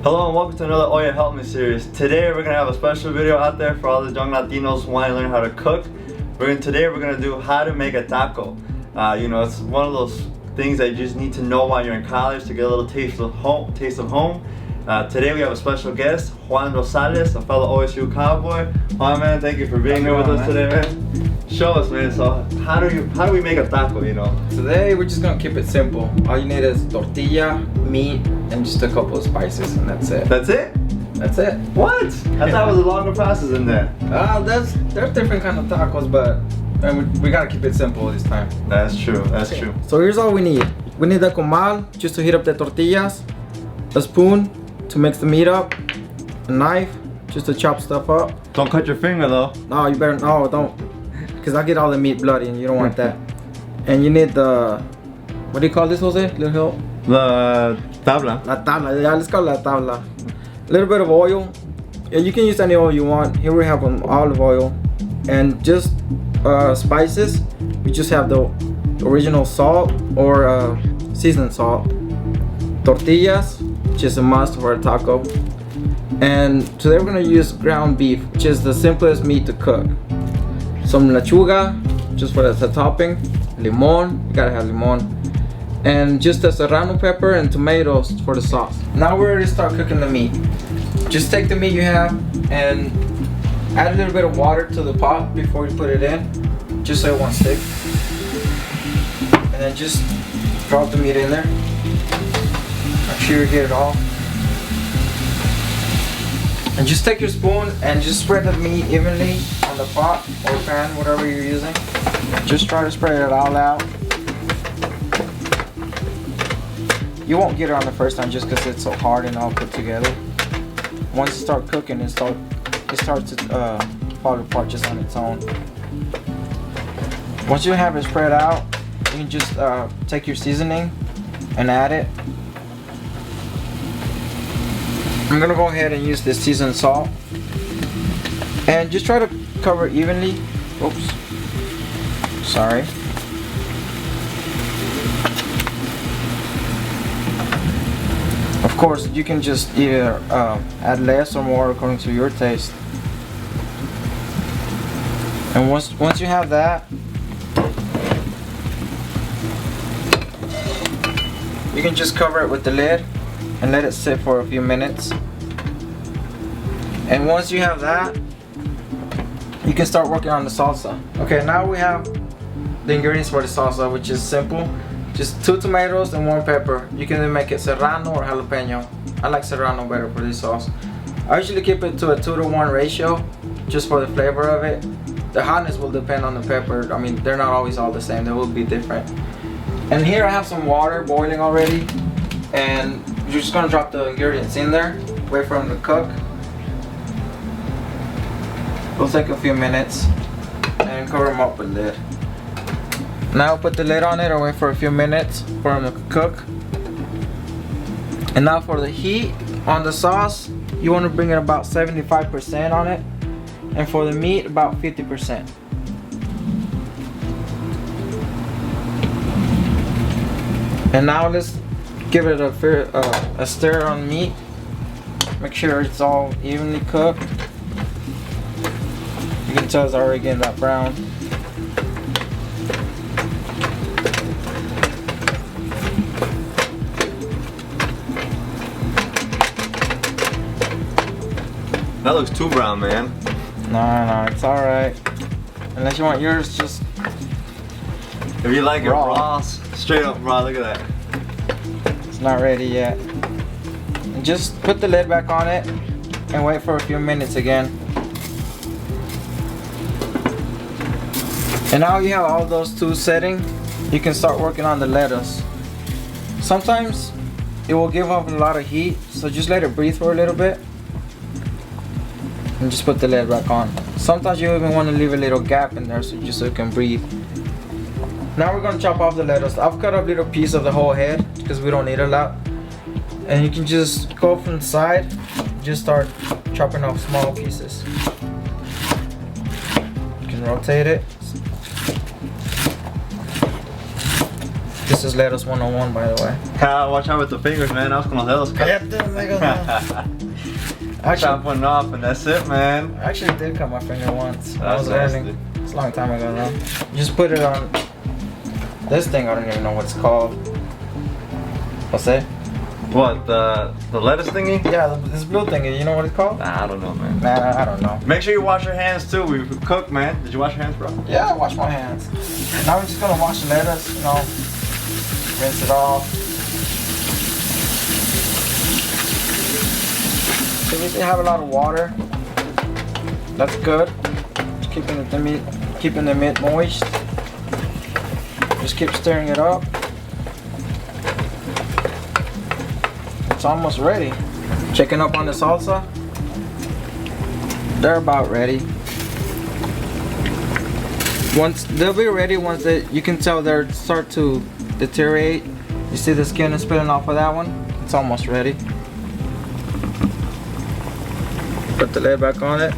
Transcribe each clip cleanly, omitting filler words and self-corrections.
Hello and welcome to another Oye Help Me series. Today we're going to have a special video out there for all the young Latinos who want to learn how to cook. Today we're going to do how to make a taco. It's one of those things that you just need to know while you're in college to get a little taste of home. Today we have a special guest, Juan Rosales, a fellow OSU Cowboy. Juan, man, thank you for being here with us today, man. Show us, man. So how do we make a taco, Today we're just gonna keep it simple. All you need is tortilla, meat, and just a couple of spices, and that's it. That's it? That's it. What? I thought it was a longer process than that. There's different kind of tacos, but we gotta keep it simple this time. That's true. That's true. So here's all we need. We need the comal just to heat up the tortillas, a spoon to mix the meat up, a knife just to chop stuff up. Don't cut your finger though. No, you better don't, because I get all the meat bloody and you don't want that. And you need the, what do you call this, Jose? Little help? The tabla. La tabla, yeah, let's call it la tabla. A little bit of oil. Yeah, you can use any oil you want. Here we have olive oil. And just spices. We just have the original salt or seasoned salt. Tortillas, which is a must for a taco. And today we're gonna use ground beef, which is the simplest meat to cook. Some lechuga, just for the topping. Limon, you gotta have limon. And just a serrano pepper and tomatoes for the sauce. Now we're ready to start cooking the meat. Just take the meat you have and add a little bit of water to the pot before you put it in, just so it won't stick. And then just drop the meat in there. Make sure you get it all. And just take your spoon and just spread the meat evenly on the pot or pan, whatever you're using. Just try to spread it all out. You won't get it on the first time just because it's so hard and all put together. Once you start cooking, it starts to fall apart just on its own. Once you have it spread out, you can just take your seasoning and add it. I'm gonna go ahead and use this seasoned salt. And just try to cover it evenly. Oops. Sorry. Of course, you can just either add less or more according to your taste. And once you have that, you can just cover it with the lid and let it sit for a few minutes. And once you have that, you can start working on the salsa. Okay, now we have the ingredients for the salsa, which is simple. Just 2 tomatoes and 1 pepper. You can either make it serrano or jalapeno. I like serrano better for this sauce. I usually keep it to a 2-to-1 ratio, just for the flavor of it. The hotness will depend on the pepper. I mean, they're not always all the same. They will be different. And here I have some water boiling already. And you're just gonna drop the ingredients in there. Wait for them to cook. It'll take a few minutes. And cover them up with the lid. Now put the lid on it and wait for a few minutes for them to cook. And now for the heat on the sauce, you want to bring it about 75% on it. And for the meat, about 50%. And now let's give it a stir on meat. Make sure it's all evenly cooked. You can tell it's already getting that brown. That looks too brown, man. No, it's alright. Unless you want yours just If you like raw. it raw, straight up raw, look at that. It's not ready yet. And just put the lid back on it and wait for a few minutes again. And now you have all those 2 setting, you can start working on the lettuce. Sometimes it will give off a lot of heat, so just let it breathe for a little bit. And just put the lid back on. Sometimes you even want to leave a little gap in there so it can breathe. Now we're going to chop off the lettuce. I've cut up a little piece of the whole head because we don't need a lot. And you can just go from the side, just start chopping off small pieces. You can rotate it. This is lettuce 101, by the way. Watch out with the fingers, man. I was gonna let us cut. Chop one off and that's it, man. I actually did cut my finger once. I That's was learning. It's a long time ago though. You just put it on this thing. I don't even know what it's called. What's it? What, the lettuce thingy? Yeah, this blue thingy. You know what it's called? Nah, I don't know, man. Nah, I don't know. Make sure you wash your hands too. We cook, man. Did you wash your hands, bro? Yeah, I wash my hands. Now we're just gonna wash the lettuce, you know, rinse it off. So we have a lot of water. That's good. Just keeping the meat moist. Just keep stirring it up. It's almost ready. Checking up on the salsa. They're about ready. Once they'll be ready, once you can tell they start to deteriorate. You see the skin is spilling off of that one. It's almost ready. Put the lid back on it.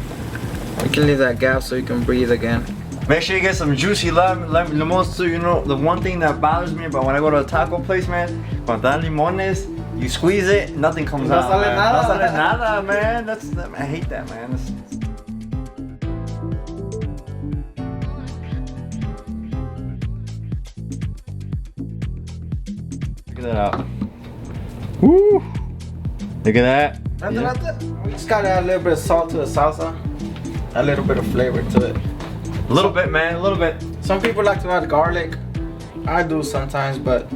You can leave that gap so you can breathe again. Make sure you get some juicy lemons too. You know, the one thing that bothers me about when I go to a taco place, man, cuando dan limones, you squeeze it, nothing comes out. No sale nada. No sale nada, man. I hate that, man. Look at that out. Woo! Look at that. Yeah. We just gotta add a little bit of salt to the salsa. A little bit of flavor to it. A little bit, man. A little bit. Some people like to add garlic. I do sometimes, but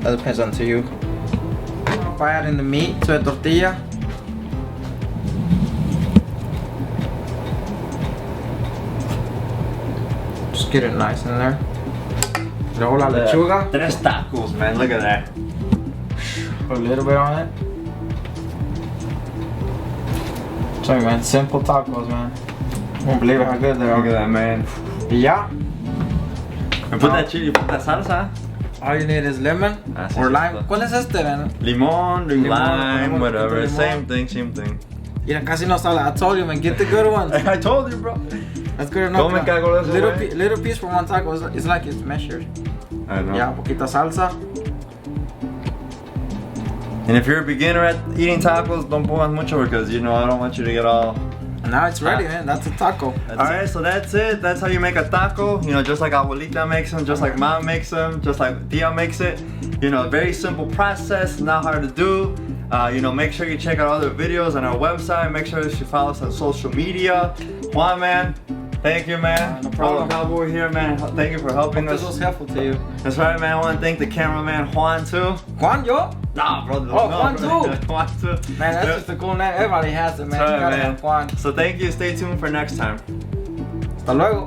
that depends on to you. By adding the meat to a tortilla. Just get it nice in there. Luego la lechuga. Tres tacos, man. Look at that. Put a little bit on it. Sorry, man. Simple tacos, man. Won't believe how good they are. Look at that, man. Yeah. And put that chili, put that salsa. All you need is lemon or lime. ¿Cuál es este, man? Limon, lime, whatever. Limon. Same thing. Yeah, casi no sale. I told you, man. Get the good ones. I told you, bro. That's good enough. Don't me cago de eso, Little piece for one taco. It's like it's measured. I know. Yeah, poquita salsa. And if you're a beginner at eating tacos, don't put mucho because you know I don't want you to get all. Now it's ready, man. That's a taco. Alright, so that's it. That's how you make a taco. You know, just like abuelita makes them, just like mom makes them, just like tia makes it. You know, very simple process, not hard to do. You know, make sure you check out other videos on our website. Make sure that you follow us on social media. Juan, man, thank you, man. No problem. Cowboy here, man. Thank you for helping us. This was helpful to you. That's right, man. I want to thank the cameraman Juan too. Juan, yo? Nah, brother. Oh, no, Juan bro. too. Juan too. Man, that's just a cool name. Everybody has it, man. That's You right, gotta man. have Juan. So thank you. Stay tuned for next time. Hasta luego.